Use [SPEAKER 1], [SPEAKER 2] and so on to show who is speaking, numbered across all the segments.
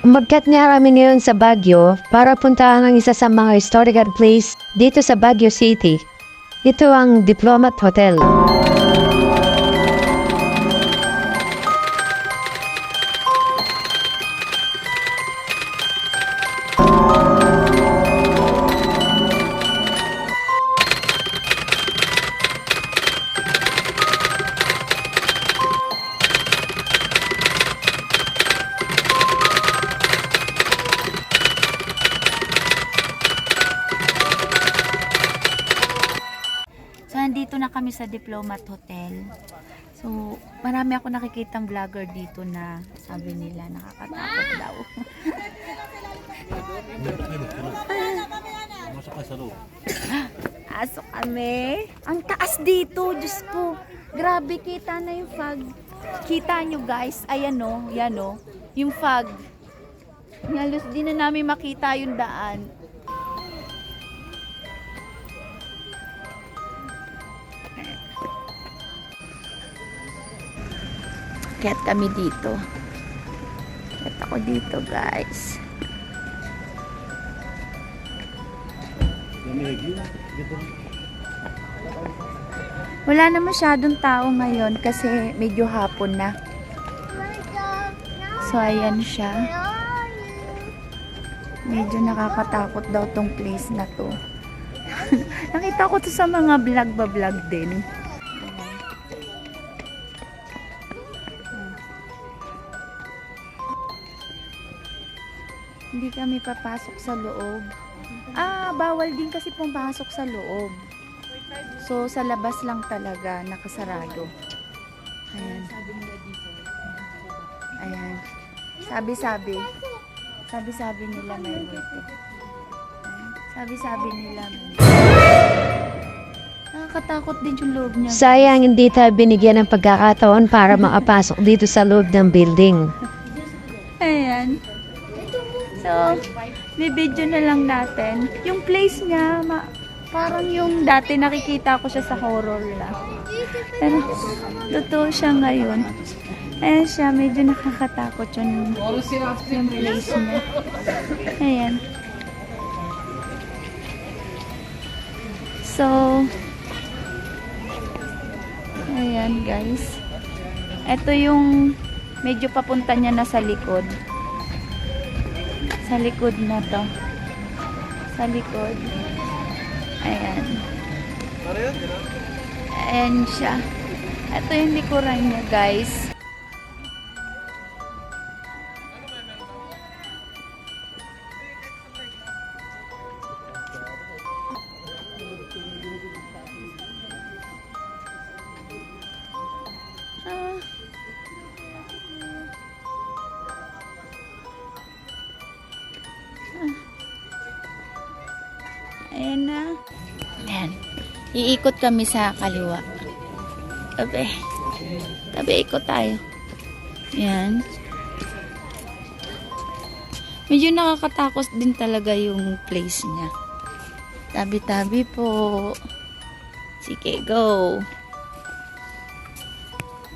[SPEAKER 1] Umakyat nga kami ngayon sa Baguio para puntahan ang isa sa mga historical place dito sa Baguio City. Ito ang Diplomat Hotel.
[SPEAKER 2] So, nandito na kami sa Diplomat Hotel. So, marami ako nakikitang vlogger dito na sabi nila nakakatakot daw. Asok kami. Ang taas dito, Diyos ko. Grabe, kita na yung fog. Kita nyo guys, ayan o, yan o. Yung fog. Halos di na namin makita yung daan. Kaya't kami dito. Kaya't ako dito, guys. Wala na masyadong tao ngayon kasi medyo hapon na. So, ayan siya. Medyo nakakatakot daw tong place na to. Nakita ko to sa mga vlog din. Hindi kami papasok sa loob. Bawal din kasi pumasok sa loob. So, sa labas lang talaga, nakasarado. Ayan. Ayan. Sabi-sabi. Sabi-sabi nila may dito. Sabi-sabi nila may. Nakakatakot din yung loob niya.
[SPEAKER 1] Sayang hindi tayo binigyan ng pagkakataon para makapasok dito sa loob ng building.
[SPEAKER 2] Ayan. So, video na lang natin. Yung place niya, parang yung dati nakikita ko siya sa horror lang. Pero, totoo siya ngayon. Ayan siya, medyo nakakatakot yung place niya. Ayan. So, ayan guys. Ito yung medyo papunta niya na sa likod. Sa likod na to. Sa likod. Ayan. Ayan siya. Ito yung likuran niya, guys. Ayan na. Ayan. Iikot kami sa kaliwa. Tabi. Tabi, ikot tayo. Ayan. Medyo nakakatakot din talaga yung place niya. Tabi-tabi po. Sige, go.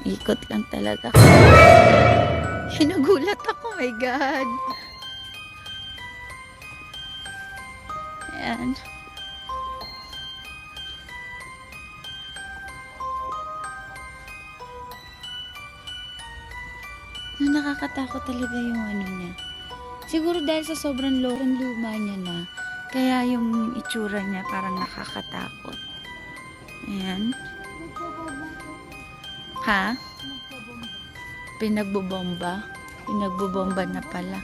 [SPEAKER 2] Ikot lang talaga. Nagulat ako, my God. Ayan. Nakakatakot talaga yung ano niya. Siguro dahil sa sobrang luma niya na, kaya yung itsura niya parang nakakatakot. Ayan. Ha? Pinagbobomba? Pinagbobomba na pala.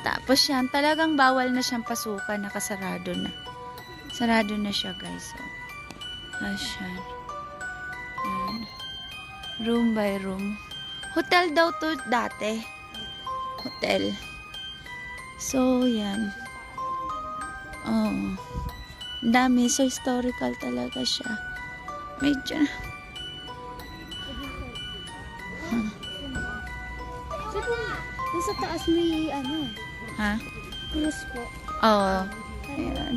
[SPEAKER 2] Tapos yan, talagang bawal na siyang pasukan, nakasarado na. Sarado na siya, guys. So, asyan. Ayan. Room by room. Hotel daw to dati. Hotel. So, yan. Oh. Dami. So, historical talaga siya. Medyo.
[SPEAKER 3] Sa taas may ano?
[SPEAKER 2] Ha?
[SPEAKER 3] Cross po.
[SPEAKER 2] Oo. Ayan.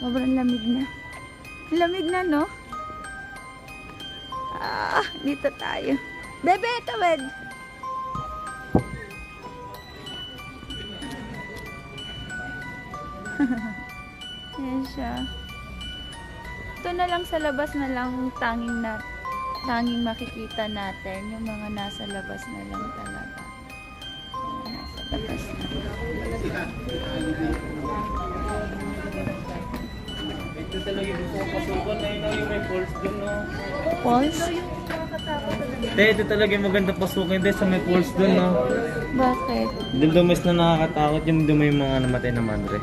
[SPEAKER 2] Sobrang lamig na. Lamig na, no? Dito tayo. Bebe, tawid! Ayan siya. Ito na lang sa labas na lang tanging makikita natin. Yung mga nasa labas na lang talaga. Ayan, nasa labas na.
[SPEAKER 4] Ito talaga yung pasukan na yun yung may falls dun, no?
[SPEAKER 2] Falls?
[SPEAKER 4] Hindi, ito talaga yung maganda pasukan. Hindi, sa may falls dun, no?
[SPEAKER 2] Bakit?
[SPEAKER 4] Doon daw mas na nakakatakot yung doon may mga namatay na madre.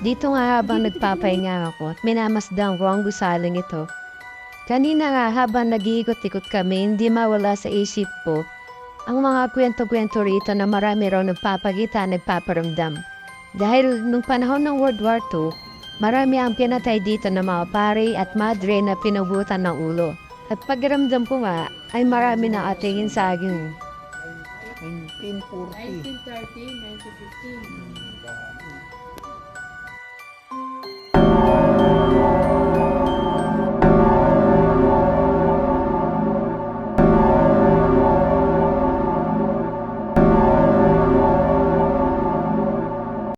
[SPEAKER 1] Dito nga habang nagpapahinga ako at minamasdang wrong gusaling ito. Kanina nga habang nag-iikot-ikot kami, hindi mawala sa isip ko ang mga kwento-kwento rito na marami raw nagpapagita, nagpaparamdam. Dahil nung panahon ng World War II, marami ang pinatay dito na mga pare at madre na pinubutan ng ulo. At pagramdam ko nga, ay marami na atingin sa akin.
[SPEAKER 5] 1940. 1930, 1915.